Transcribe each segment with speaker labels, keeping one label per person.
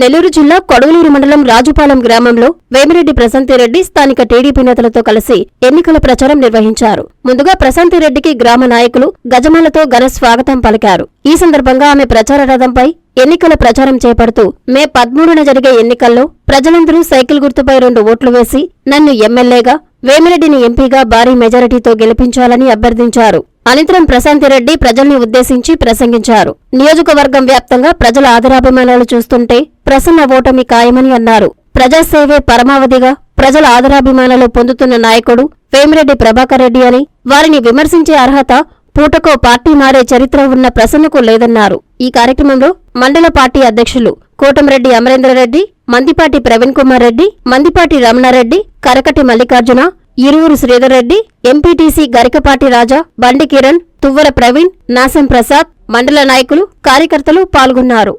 Speaker 1: నెల్లూరు జిల్లా కొడవలూరు మండలం రాజుపాలెం గ్రామంలో వేమిరెడ్డి ప్రశాంతిరెడ్డి స్థానిక టీడీపీ నేతలతో కలిసి ఎన్నికల ప్రచారం నిర్వహించారు. ముందుగా ప్రశాంతిరెడ్డికి గ్రామ నాయకులు గజమాలతో ఘన స్వాగతం పలికారు. ఈ సందర్భంగా ఆమె ప్రచార రథంపై ఎన్నికల ప్రచారం చేపడుతూ మే 13న జరిగే ఎన్నికల్లో ప్రజలందరూ సైకిల్ గుర్తుపై 2 ఓట్లు వేసి నన్ను ఎమ్మెల్యేగా, వేమిరెడ్డిని ఎంపీగా భారీ మెజారిటీతో గెలిపించాలని అభ్యర్థించారు. అనంతరం ప్రశాంతిరెడ్డి ప్రజల్ని ఉద్దేశించి ప్రసంగించారు. నియోజకవర్గం వ్యాప్తంగా ప్రజల ఆదరాభిమానాలు చూస్తుంటే ప్రసన్న ఓటమి ఖాయమని అన్నారు. ప్రజాసేవే పరమావధిగా ప్రజల ఆదరాభిమానాలు పొందుతున్న నాయకుడు వేమిరెడ్డి ప్రభాకర్ రెడ్డి అని, వారిని విమర్శించే అర్హత పూటకో పార్టీ మారే చరిత్ర ఉన్న ప్రసన్నకు లేదన్నారు. ఈ కార్యక్రమంలో మండల పార్టీ అధ్యక్షులు కోటంరెడ్డి అమరేంద్రరెడ్డి, మందిపాటి ప్రవీణ్ కుమార్ రెడ్డి, మందిపాటి రమణారెడ్డి, కరకటి మల్లికార్జున, ఇరువురు శ్రీధర్రెడ్డి, ఎంపీటీసీ గరికపాటి రాజా, బండి కిరణ్, తువ్వర ప్రవీణ్, నాసం ప్రసాద్, మండల నాయకులు, కార్యకర్తలు పాల్గొన్నారు.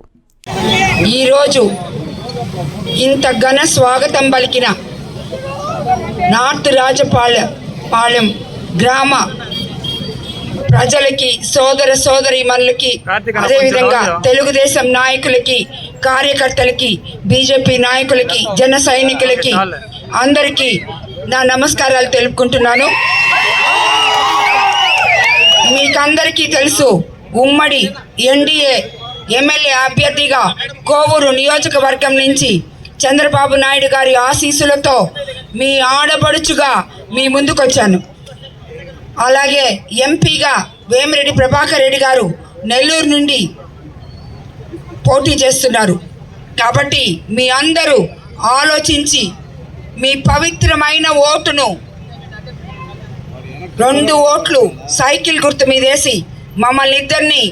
Speaker 2: ఈరోజు ఇంత ఘన స్వాగతం పలికిన నార్త్ రాజపాలెం గ్రామ ప్రజలకి, సోదర సోదరీమణులకి, అదేవిధంగా తెలుగుదేశం నాయకులకి, కార్యకర్తలకి, బీజేపీ నాయకులకి, జన సైనికులకి అందరికీ నా నమస్కారాలు తెలుపుకుంటున్నాను. మీకందరికీ తెలుసు, ఉమ్మడి ఎన్డీఏ ఎమ్మెల్యే అభ్యర్థిగా కోవూరు నియోజకవర్గం నుంచి చంద్రబాబు నాయుడు గారి ఆశీస్సులతో మీ ఆడపడుచుగా మీ ముందుకొచ్చాను. అలాగే ఎంపీగా వేమిరెడ్డి ప్రభాకర్ రెడ్డి గారు నెల్లూరు నుండి పోటీ చేస్తున్నారు. కాబట్టి మీ అందరూ ఆలోచించి మీ పవిత్రమైన ఓటును 2 ఓట్లు సైకిల్ గుర్తు మీదేసి మమ్మల్ని ఇద్దరిని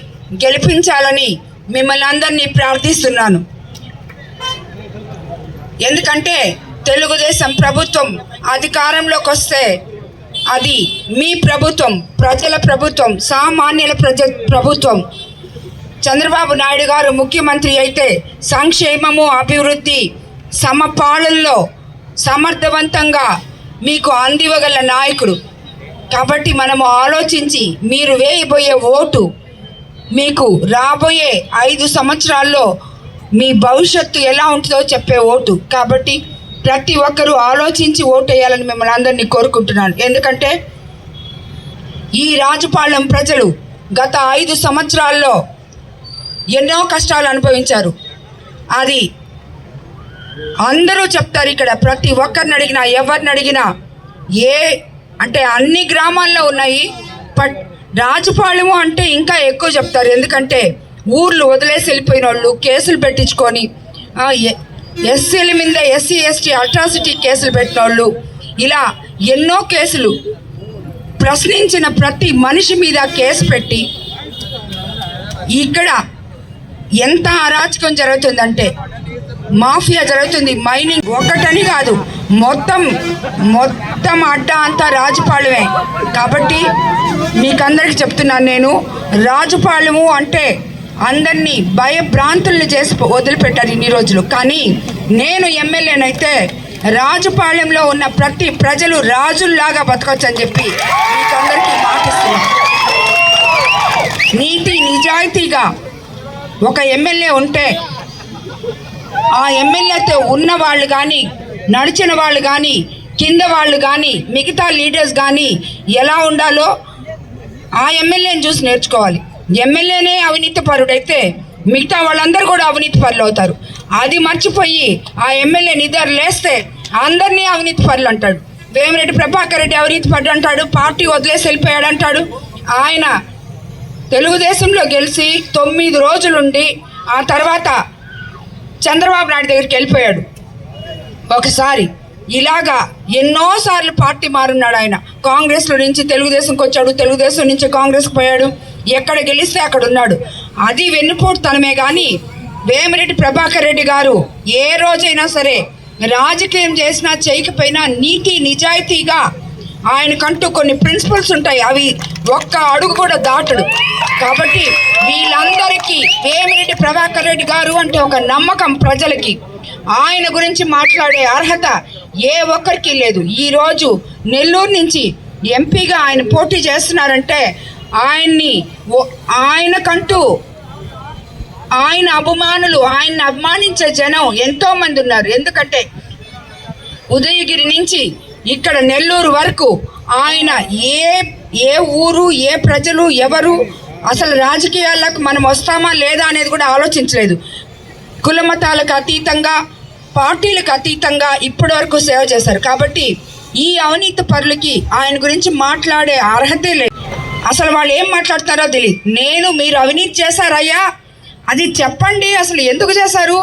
Speaker 2: గెలిపించాలని మిమ్మల్ని అందరినీ ప్రార్థిస్తున్నాను. ఎందుకంటే తెలుగుదేశం ప్రభుత్వం అధికారంలోకి వస్తే అది మీ ప్రభుత్వం, ప్రజల ప్రభుత్వం, సామాన్యుల ప్రభుత్వం. చంద్రబాబు నాయుడు గారు ముఖ్యమంత్రి అయితే సంక్షేమము, అభివృద్ధి సమపాలనలో సమర్థవంతంగా మీకు అందివ్వగల నాయకుడు. కాబట్టి మనము ఆలోచించి మీరు వేయబోయే ఓటు మీకు రాబోయే 5 సంవత్సరాల్లో మీ భవిష్యత్తు ఎలా ఉంటుందో చెప్పే ఓటు. కాబట్టి ప్రతి ఒక్కరూ ఆలోచించి ఓటు వేయాలని మిమ్మల్ని అందరినీ కోరుకుంటున్నాను. ఎందుకంటే ఈ రాజుపాలెం ప్రజలు గత 5 సంవత్సరాల్లో ఎన్నో కష్టాలు అనుభవించారు. అది అందరూ చెప్తారు. ఇక్కడ ప్రతి ఒక్కరిని అడిగినా, ఎవరిని అడిగినా, అంటే అన్ని గ్రామాల్లో ఉన్నాయి. రాజుపాలెము అంటే ఇంకా ఎక్కువ చెప్తారు. ఎందుకంటే ఊర్లు వదిలేసి వెళ్ళిపోయిన వాళ్ళు, కేసులు పెట్టించుకొని, ఎస్సీల మీద ఎస్సీ ఎస్టీ అట్రాసిటీ కేసులు పెట్టిన వాళ్ళు, ఇలా ఎన్నో కేసులు, ప్రశ్నించిన ప్రతి మనిషి మీద కేసు పెట్టి ఇక్కడ ఎంత అరాచకం జరుగుతుందంటే మాఫియా జరుగుతుంది. మైనింగ్ ఒకటని కాదు, మొత్తం అడ్డా అంతా రాజుపాలెమే. కాబట్టి మీకందరికి చెప్తున్నాను, నేను రాజుపాలెము అంటే అందరినీ భయభ్రాంతుల్ని చేసి వదిలిపెట్టారు ఇన్ని రోజులు. కానీ నేను ఎమ్మెల్యేనైతే రాజుపాలెంలో ఉన్న ప్రతి ప్రజలు రాజుల్లాగా బతకొచ్చు అని చెప్పి మీకందరికీ మాటిస్తున్నాను. నీతి నిజాయితీగా ఒక ఎమ్మెల్యే ఉంటే ఆ ఎమ్మెల్యేతో ఉన్న వాళ్ళు కానీ, నడిచిన వాళ్ళు కానీ, కింద వాళ్ళు కానీ, మిగతా లీడర్స్ కానీ ఎలా ఉండాలో ఆ ఎమ్మెల్యేని చూసి నేర్చుకోవాలి. ఎమ్మెల్యేనే అవినీతి పరుడైతే మిగతా వాళ్ళందరూ కూడా అవినీతి పరులు అవుతారు. అది మర్చిపోయి ఆ ఎమ్మెల్యే నిద్ర లేస్తే అందరినీ అవినీతి పరులు అంటాడు. వేమిరెడ్డి ప్రభాకర్ రెడ్డి అవినీతి పరుడు అంటాడు, పార్టీ వదిలేసి వెళ్ళిపోయాడు అంటాడు. ఆయన తెలుగుదేశంలో గెలిచి 9 రోజులుండి ఆ తర్వాత చంద్రబాబు నాయుడు దగ్గరికి వెళ్ళిపోయాడు. ఒకసారి ఇలాగా ఎన్నోసార్లు పార్టీ మారున్నాడు. ఆయన కాంగ్రెస్లో నుంచి తెలుగుదేశంకి వచ్చాడు, తెలుగుదేశం నుంచి కాంగ్రెస్కి పోయాడు. ఎక్కడ గెలిస్తే అక్కడ ఉన్నాడు. అది వెన్నుపోటుతనమే. కానీ వేమిరెడ్డి ప్రభాకర్ రెడ్డి గారు ఏ రోజైనా సరే రాజకీయం చేసినా చేయకపోయినా నీతి నిజాయితీగా ఆయనకంటూ కొన్ని ప్రిన్సిపల్స్ ఉంటాయి. అవి ఒక్క అడుగు కూడా దాటడు. కాబట్టి వీళ్ళందరికీ వేమిరెడ్డి ప్రభాకర్ రెడ్డి గారు అంటే ఒక నమ్మకం ప్రజలకి. ఆయన గురించి మాట్లాడే అర్హత ఏ ఒక్కరికి లేదు. ఈరోజు నెల్లూరు నుంచి ఎంపీగా ఆయన పోటీ చేస్తున్నారంటే ఆయనకంటూ ఆయన అభిమానులు, ఆయన్ని అభిమానించే జనం ఎంతోమంది ఉన్నారు. ఎందుకంటే ఉదయగిరి నుంచి ఇక్కడ నెల్లూరు వరకు ఆయన ఏ ఊరు, ఏ ప్రజలు, ఎవరు అసలు రాజకీయాలకు మనం వస్తామా లేదా అనేది కూడా ఆలోచించలేదు. కులమతాలకు అతీతంగా, పార్టీలకు అతీతంగా ఇప్పటి వరకు సేవ చేశారు. కాబట్టి ఈ అవినీతి పరులకి ఆయన గురించి మాట్లాడే అర్హతే లేదు. అసలు వాళ్ళు ఏం మాట్లాడతారో తెలియదు. మీరు అవినీతి చేశారయ్యా అది చెప్పండి, అసలు ఎందుకు చేశారు,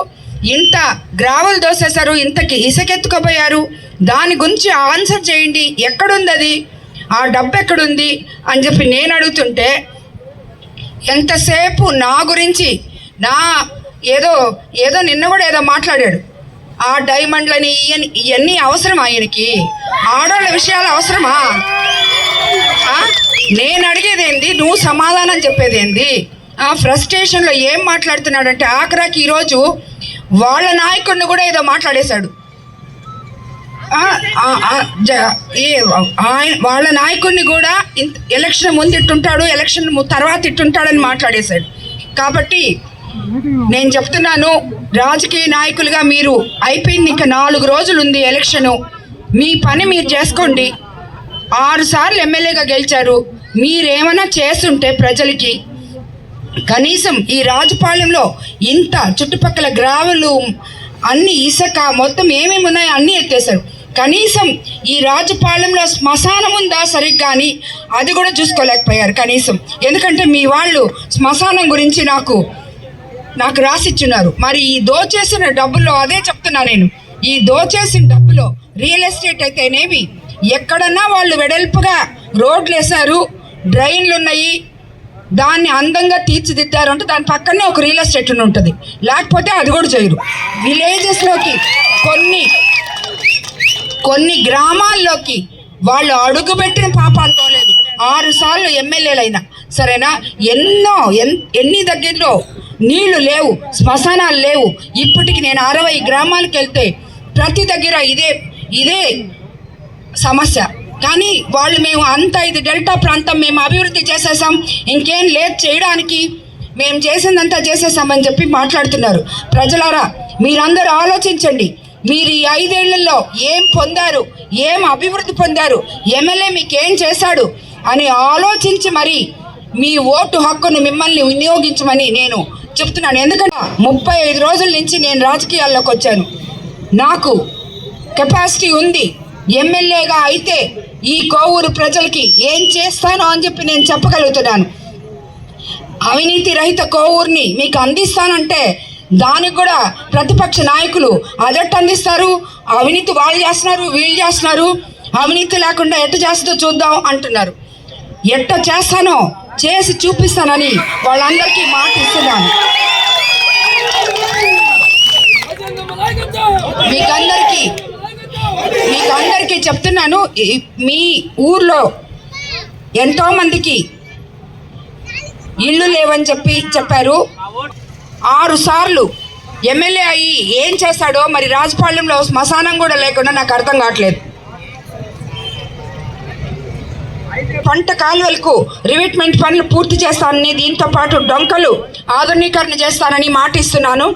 Speaker 2: ఇంత గ్రావెల్ దోసేశారు, ఇంతకి ఇసుకెత్తుకుపోయారు, దాని గురించి ఆన్సర్ చేయండి, ఎక్కడుంది అది, ఆ డబ్బు ఎక్కడుంది అని చెప్పి నేను అడుగుతుంటే ఎంతసేపు నా గురించి ఏదో నిన్న కూడా ఏదో మాట్లాడాడు. ఆ డైమండ్లని ఇవన్నీ అవసరమా ఆయనకి? ఆడవాళ్ళ విషయాలు అవసరమా? నేను అడిగేది ఏంది, నువ్వు సమాధానం చెప్పేది ఏంది? ఫ్రస్ట్రేషన్లో ఏం మాట్లాడుతున్నాడంటే ఆఖరాకి ఈరోజు వాళ్ళ నాయకుడిని కూడా ఏదో మాట్లాడేశాడు. వాళ్ళ నాయకుడిని కూడా ఎలక్షన్ ముందు ఇట్టుంటాడు, ఎలక్షన్ తర్వాత ఇట్టుంటాడని మాట్లాడేశాడు. కాబట్టి నేను చెప్తున్నాను, రాజకీయ నాయకులుగా మీరు అయిపోయింది, ఇంకా 4 రోజులు ఉంది ఎలక్షను. మీ పని మీరు చేసుకోండి. 6 సార్లు ఎమ్మెల్యేగా గెలిచారు. మీరేమైనా చేస్తుంటే ప్రజలకి కనీసం ఈ రాజపాలెంలో ఇంత చుట్టుపక్కల గ్రావెలు అన్ని ఇసుక మొత్తం ఏమేమి ఉన్నాయో అన్నీ ఎత్తేసారు. కనీసం ఈ రాజపాలెంలో శ్మశానం ఉందా సరిగ్గా అని అది కూడా చూసుకోలేకపోయారు కనీసం. ఎందుకంటే మీ వాళ్ళు శ్మశానం గురించి నాకు రాసిచ్చున్నారు. మరి ఈ దోచేసిన డబ్బుల్లో అదే చెప్తున్నా నేను, ఈ దోచేసిన డబ్బులో రియల్ ఎస్టేట్ అయితేనేమి, ఎక్కడన్నా వాళ్ళు వెడల్పుగా రోడ్లు వేశారు, డ్రైన్లు ఉన్నాయి, దాన్ని అందంగా తీర్చిదిద్దారు అంటే దాని పక్కనే ఒక రియల్ ఎస్టేట్ ఉంటుంది, లేకపోతే అది కూడా చేయరు. విలేజెస్లోకి కొన్ని గ్రామాల్లోకి వాళ్ళు అడుగుపెట్టిన పాపాలు పోలేదు. 6 సార్లు ఎమ్మెల్యేలైనా సరేనా, ఎన్ని దగ్గరలో నీళ్లు లేవు, శ్మశానాలు లేవు. ఇప్పటికి నేను 60 గ్రామాలకు వెళ్తే ప్రతి దగ్గర ఇదే సమస్య. కానీ వాళ్ళు మేము అంతా ఇది డెల్టా ప్రాంతం, మేము అభివృద్ధి చేసేసాం, ఇంకేం లేదు చేయడానికి, మేము చేసిందంతా చేసేసామని చెప్పి మాట్లాడుతున్నారు. ప్రజలారా మీరందరూ ఆలోచించండి. మీరు ఈ 5 ఏళ్లలో ఏం పొందారు, ఏం అభివృద్ధి పొందారు, ఎమ్మెల్యే మీకు ఏం చేశాడు అని ఆలోచించి మరి మీ ఓటు హక్కును మిమ్మల్ని వినియోగించమని నేను చెప్తున్నాను. ఎందుకంటే 35 రోజుల నుంచి నేను రాజకీయాల్లోకి వచ్చాను. నాకు కెపాసిటీ ఉంది. ఎమ్మెల్యేగా అయితే ఈ కోవూరు ప్రజలకి ఏం చేస్తానో అని చెప్పి నేను చెప్పగలుగుతున్నాను. అవినీతి రహిత కోవూరుని మీకు అందిస్తానంటే దానికి కూడా ప్రతిపక్ష నాయకులు అదెట్టు అందిస్తారు, అవినీతి వాళ్ళు చేస్తున్నారు, వీళ్ళు చేస్తున్నారు, అవినీతి లేకుండా ఎట్ట చేస్తుందో చూద్దాం అంటున్నారు. ఎట్ట చేస్తానో చేసి చూపిస్తానని వాళ్ళందరికీ మాట ఇస్తున్నాను. మీకందరికీ చెప్తున్నాను, మీ ఊర్లో ఎంతోమందికి ఇళ్ళు లేవని చెప్పారు. 6 సార్లు ఎమ్మెల్యే అయ్యి ఏం చేశాడో మరి రాజపాలెంలో శ్మశానం కూడా లేకుండా నాకు అర్థం కావట్లేదు. పంట కాలువలకు రివిట్మెంట్ పనులు పూర్తి చేస్తానని, దీంతో పాటు డొంకలు ఆధునీకరణ చేస్తానని మాటిస్తున్నాను.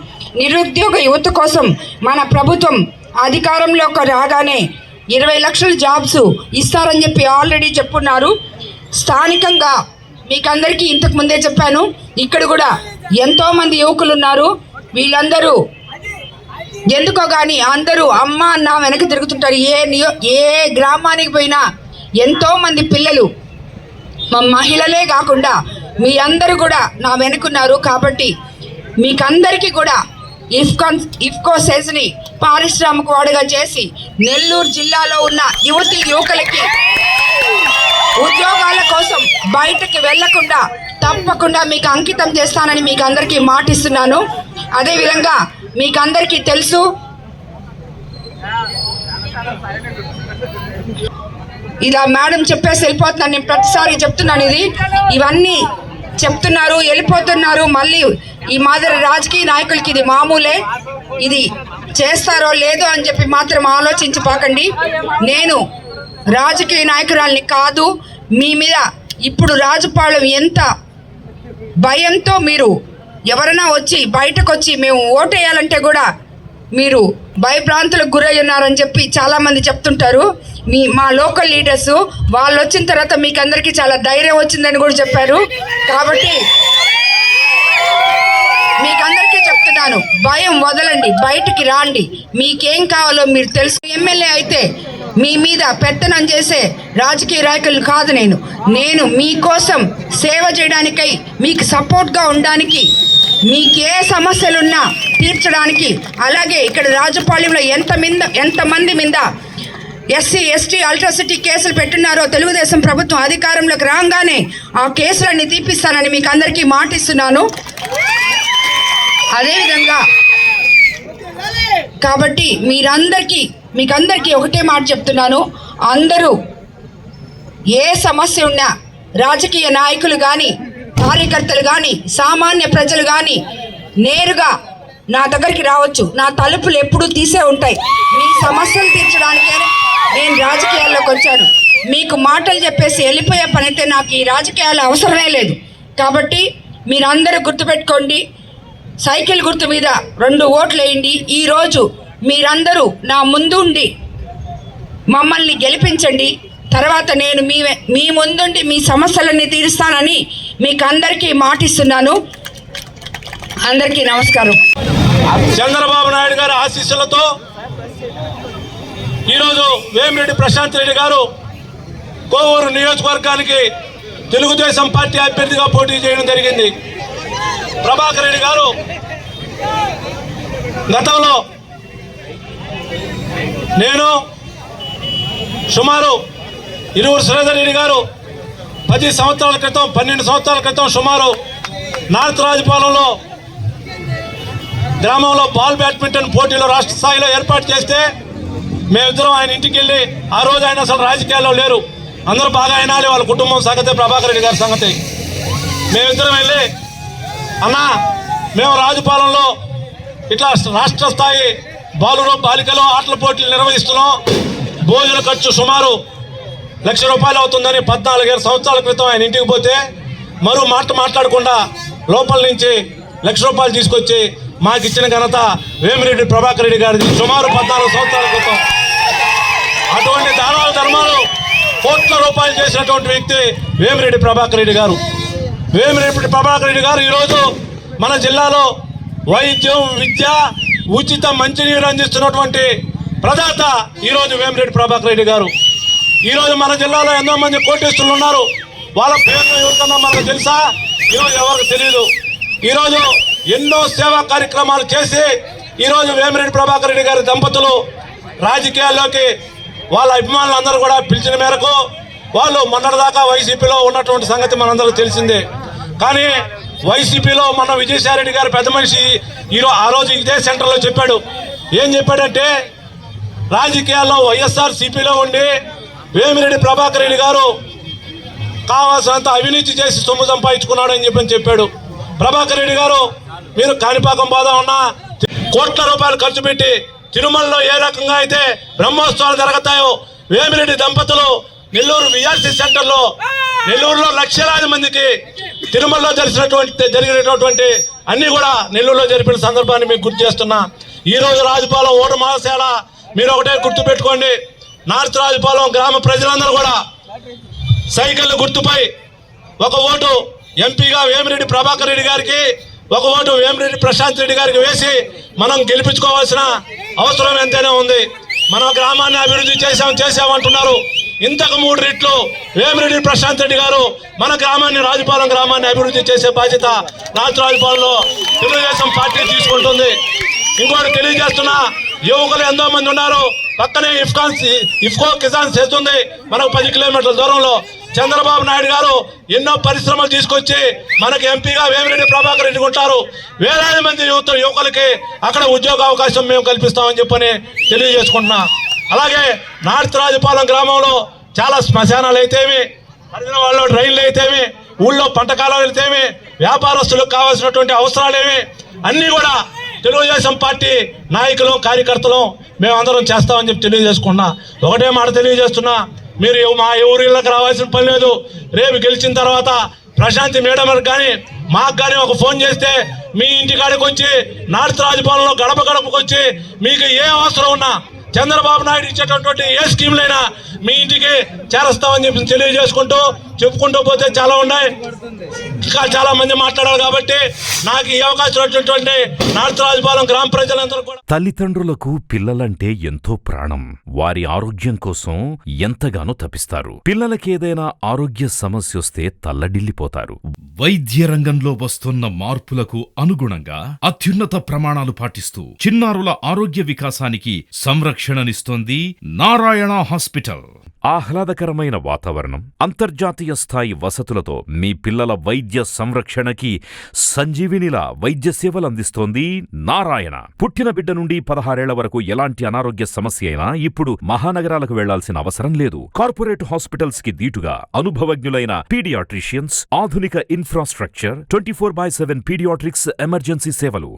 Speaker 2: నిరుద్యోగ యువత కోసం మన ప్రభుత్వం అధికారంలోకి రాగానే 20 లక్షల జాబ్స్ ఇస్తారని చెప్పి ఆల్రెడీ చెప్పున్నారు. స్థానికంగా మీకందరికీ ఇంతకు ముందే చెప్పాను, ఇక్కడ కూడా ఎంతోమంది యువకులు ఉన్నారు. వీళ్ళందరూ ఎందుకో కానీ అందరూ అమ్మ అన్న వెనక్కి తిరుగుతుంటారు. ఏ గ్రామానికి పోయినా ఎంతోమంది పిల్లలు, మా మహిళలే కాకుండా మీ అందరూ కూడా నా వెనుకున్నారు. కాబట్టి మీకందరికీ కూడా ఇఫ్కో సెజ్ని పారిశ్రామిక వాడుగా చేసి నెల్లూరు జిల్లాలో ఉన్న యువకులకి ఉద్యోగాల కోసం బయటకు వెళ్లకుండా తప్పకుండా మీకు అంకితం చేస్తానని మీకు అందరికీ మాటిస్తున్నాను. అదేవిధంగా మీకు అందరికీ తెలుసు, ఇలా మేడం చెప్పేసి వెళ్ళిపోతున్నాను. నేను ప్రతిసారి చెప్తున్నాను, ఇవన్నీ చెప్తున్నారు, వెళ్ళిపోతున్నారు. మళ్ళీ ఈ మాదిరి రాజకీయ నాయకులకి ఇది మామూలే. ఇది చేస్తారో లేదో అని చెప్పి మాత్రం ఆలోచించిపోకండి. నేను రాజకీయ నాయకురాల్ని కాదు. మీ మీద ఇప్పుడు రాజపాలెం ఎంత భయంతో మీరు ఎవరైనా వచ్చి బయటకు వచ్చి మేము ఓటేయాలంటే కూడా మీరు భయభ్రాంతులకు గురై ఉన్నారని చెప్పి చాలామంది చెప్తుంటారు. మా లోకల్ లీడర్స్ వాళ్ళు వచ్చిన తర్వాత మీకు అందరికీ చాలా ధైర్యం వచ్చిందని కూడా చెప్పారు. కాబట్టి మీకందరికీ చెప్తున్నాను, భయం వదలండి, బయటికి రాండి, మీకేం కావాలో మీరు తెలుసు. ఎమ్మెల్యే అయితే మీ మీద పెత్తనం చేసే రాజకీయ నాయకులు కాదు. నేను మీకోసం సేవ చేయడానికై, మీకు సపోర్ట్గా ఉండడానికి, మీకు ఏ సమస్యలున్నా తీర్చడానికి, అలాగే ఇక్కడ రాజపాళ్యంలో ఎంతమంది మీద ఎస్సీ ఎస్టీ అల్ట్రాసిటీ కేసులు పెట్టున్నారో తెలుగుదేశం ప్రభుత్వం అధికారంలోకి రాగానే ఆ కేసులన్నీ తీపిస్తానని మీకు అందరికీ మాటిస్తున్నాను. అదేవిధంగా కాబట్టి మీకందరికీ ఒకటే మాట చెప్తున్నాను, అందరూ ఏ సమస్య ఉన్నా రాజకీయ నాయకులు కానీ, కార్యకర్తలు కానీ, సామాన్య ప్రజలు కానీ నేరుగా నా దగ్గరికి రావచ్చు. నా తలుపులు ఎప్పుడూ తీసే ఉంటాయి. మీ సమస్యలు తీర్చడానికే నేను రాజకీయాల్లోకి వచ్చాను. మీకు మాటలు చెప్పేసి వెళ్ళిపోయే పని అయితే నాకు ఈ రాజకీయాలు అవసరమే లేదు. కాబట్టి మీరందరూ గుర్తుపెట్టుకోండి, సైకిల్ గుర్తు మీద 2 ఓట్లు వేయండి. ఈరోజు మీరందరూ నా ముందుండి మమ్మల్ని గెలిపించండి. తర్వాత నేను మీ ముందుండి మీ సమస్యలన్నీ తీరుస్తానని మీకు అందరికీ మాటిస్తున్నాను. అందరికీ నమస్కారం.
Speaker 3: చంద్రబాబు నాయుడు గారి ఆశీస్సులతో ఈరోజు వేమిరెడ్డి ప్రశాంత్ రెడ్డి గారు కోవూరు నియోజకవర్గానికి తెలుగుదేశం పార్టీ అభ్యర్థిగా పోటీ చేయడం జరిగింది. ప్రభాకర్ రెడ్డి గారు గతంలో నేను సుమారు ఇరువురు శ్రీధర్ రెడ్డి గారు 10 సంవత్సరాల క్రితం 12 సంవత్సరాల క్రితం సుమారు నార్త్ రాజపాలెంలో గ్రామంలో బాల్ బ్యాడ్మింటన్ పోటీలో రాష్ట్ర స్థాయిలో ఏర్పాటు చేస్తే మేమిద్దరం ఆయన ఇంటికి వెళ్ళి, ఆ రోజు ఆయన అసలు రాజకీయాల్లో లేరు, అందరూ బాగా అయినాలి, వాళ్ళ కుటుంబం సంగతే, ప్రభాకర్ రెడ్డి గారి సంగతి. మేమిద్దరం వెళ్ళి, అన్నా మేము రాజపాలెంలో ఇట్లా రాష్ట్ర స్థాయి బాలికలు ఆటల పోటీలు నిర్వహిస్తున్నాం, భోజన ఖర్చు సుమారు ₹1,00,000 అవుతుందని 14 సంవత్సరాల క్రితం ఆయన ఇంటికి పోతే మరో మాట్లాడకుండా లోపల నుంచి ₹1,00,000 తీసుకొచ్చి మాకు ఇచ్చిన ఘనత వేమిరెడ్డి ప్రభాకర్ రెడ్డి గారిది. సుమారు 14 సంవత్సరాల క్రితం అటువంటి దానాల ధర్మాలు కోట్ల రూపాయలు చేసినటువంటి వ్యక్తి వేమిరెడ్డి ప్రభాకర్ రెడ్డి గారు. వేమిరెడ్డి ప్రభాకర్ రెడ్డి గారు ఈరోజు మన జిల్లాలో వైద్యం, విద్య, ఉచిత మంచినీరు అందిస్తున్నటువంటి ప్రదాత ఈరోజు వేమిరెడ్డి ప్రభాకర్ రెడ్డి గారు. ఈరోజు మన జిల్లాలో ఎంతో మంది కోటీశ్వరులు ఉన్నారు. వాళ్ళ పేర్లు ఎవరికన్నా మనకు తెలుసా? ఈరోజు ఎవరికి తెలియదు. ఈరోజు ఎన్నో సేవా కార్యక్రమాలు చేసి ఈరోజు వేమిరెడ్డి ప్రభాకర్ రెడ్డి గారి దంపతులు రాజకీయాల్లోకి వాళ్ళ అభిమానులందరూ కూడా పిలిచిన మేరకు వాళ్ళు మొన్నటిదాకా వైసీపీలో ఉన్నటువంటి సంగతి మనందరికీ తెలిసిందే. కానీ వైసీపీలో మన విజయసాయిరెడ్డి గారు పెద్ద మనిషి ఆ రోజు ఇదే సెంటర్లో చెప్పాడు. ఏం చెప్పాడంటే, రాజకీయాల్లో వైఎస్ఆర్ సిపిలో ఉండి వేమిరెడ్డి ప్రభాకర్ రెడ్డి గారు కావాల్సినంత అవినీతి చేసి సొమ్ము సంపాదించుకున్నాడు అని చెప్పాడు. ప్రభాకర్ రెడ్డి గారు మీరు కాణిపాకం పోదా ఉన్నా కోట్ల రూపాయలు ఖర్చు పెట్టి తిరుమలలో ఏ రకంగా అయితే బ్రహ్మోత్సవాలు జరుగుతాయో వేమిరెడ్డి దంపతులు నెల్లూరు విఆర్సీ సెంటర్లో నెల్లూరులో లక్షలాది మందికి తిరుమలలో జరిగినటువంటి అన్ని కూడా నెల్లూరులో జరిపిన సందర్భాన్ని మీకు గుర్తు చేస్తున్నా. ఈరోజు రాజపాలెం ఓటు మహాశాల మీరు ఒకటే గుర్తు పెట్టుకోండి, నార్త్ రాజపాలెం గ్రామ ప్రజలందరూ కూడా సైకిల్ గుర్తుపై ఒక ఓటు ఎంపీగా వేమిరెడ్డి ప్రభాకర్ రెడ్డి గారికి, ఒక ఓటు వేమిరెడ్డి ప్రశాంత్ రెడ్డి గారికి వేసి మనం గెలిపించుకోవాల్సిన అవసరం ఎంతైనా ఉంది. మన గ్రామాన్ని అభివృద్ధి చేశామంటున్నారు. ఇంతకు 3 రెట్లు వేమిరెడ్డి ప్రశాంత్ రెడ్డి గారు మన గ్రామాన్ని, రాజపాలెం గ్రామాన్ని అభివృద్ధి చేసే బాధ్యత నార్త్ రాజపాలెంలో తెలుగుదేశం పార్టీ తీసుకుంటుంది. ఇంకోటి తెలియజేస్తున్నా, యువకులు ఎంతో మంది ఉన్నారు. పక్కనే ఇఫ్కో కిసాన్ చేస్తుంది మనకు 10 కిలోమీటర్ల దూరంలో. చంద్రబాబు నాయుడు గారు ఎన్నో పరిశ్రమలు తీసుకొచ్చి మనకి ఎంపీగా వేమిరెడ్డి ప్రభాకర్ రెడ్డి ఉంటారు. వేలాది మంది యువకులకి అక్కడ ఉద్యోగ అవకాశం మేము కల్పిస్తామని చెప్పని తెలియజేసుకుంటున్నా. అలాగే నార్త్ రాజపాలెం గ్రామంలో చాలా శ్మశానాలు అయితేమి, పరిధిన వాళ్ళు డ్రైన్లు అయితేమి, ఊళ్ళో పంట కాలాలు అయితేమి, వ్యాపారస్తులకు కావాల్సినటువంటి అవసరాలేమి అన్నీ కూడా తెలుగుదేశం పార్టీ నాయకులు, కార్యకర్తలు మేమందరం చేస్తామని చెప్పి తెలియజేసుకున్నా. ఒకటే మాట తెలియజేస్తున్నా, మీరు మా ఊరిళ్ళకి రావాల్సిన పని లేదు. రేపు గెలిచిన తర్వాత ప్రశాంతి మేడం కానీ మాకు కానీ ఒక ఫోన్ చేస్తే మీ ఇంటికాడికి వచ్చి నార్త్ రాజభవన్లో గడప గడపకు వచ్చి మీకు ఏ అవసరం ఉన్నా చంద్రబాబు నాయుడు ఇచ్చేటటువంటి ఏ స్కీమ్లైనా మీ ఇంటికి చేరస్తామని చెప్పి తెలియజేసుకుంటూ చెప్పుకుంటూ పోతే చాలా ఉన్నాయి, ఇంకా చాలా మంది మాట్లాడారు. కాబట్టి నాకు ఈ అవకాశం వచ్చినటువంటి నార్త్ రాజపాలెం గ్రామ ప్రజలందరూ కూడా
Speaker 4: తల్లిదండ్రులకు పిల్లలంటే ఎంతో ప్రాణం. వారి ఆరోగ్యం కోసం ఎంతగానో తపిస్తారు. పిల్లలకేదైనా ఆరోగ్య సమస్య వస్తే తల్లడిల్లిపోతారు.
Speaker 5: వైద్య రంగంలో వస్తున్న మార్పులకు అనుగుణంగా అత్యున్నత ప్రమాణాలు పాటిస్తూ చిన్నారుల ఆరోగ్య వికాసానికి సంరక్షణనిస్తోంది నారాయణ హాస్పిటల్.
Speaker 4: ఆహ్లాదకరమైన వాతావరణం, అంతర్జాతీయ స్థాయి వసతులతో మీ పిల్లల వైద్య సంరక్షణకి సంజీవినిలా వైద్య సేవలందిస్తోంది నారాయణ. పుట్టిన బిడ్డ నుండి 16 ఏళ్ల వరకు ఎలాంటి అనారోగ్య సమస్య అయినా ఇప్పుడు మహానగరాలకు వెళ్లాల్సిన అవసరం లేదు. కార్పొరేట్ హాస్పిటల్స్ కి దీటుగా అనుభవజ్ఞులైన పీడియాట్రిషియన్స్, ఆధునిక ఇన్ఫ్రాస్ట్రక్చర్, 24/7 పీడియాట్రిక్స్ ఎమర్జెన్సీ సేవలు,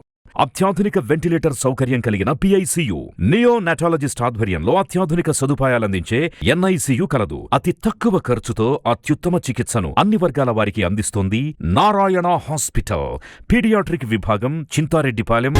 Speaker 4: అత్యాధునిక వెంటిలేటర్ సౌకర్యం కలిగిన పిఐసియు, నియోనాటాలజిస్ట్ ఆధ్వర్యంలో అత్యాధునిక సదుపాయాలందించే ఎన్ఐసియు కలదు. అతి తక్కువ ఖర్చుతో అత్యుత్తమ చికిత్సను అన్ని వర్గాల వారికి అందిస్తోంది నారాయణ హాస్పిటల్. పీడియాట్రిక్ విభాగం, చింతారెడ్డిపాలెం.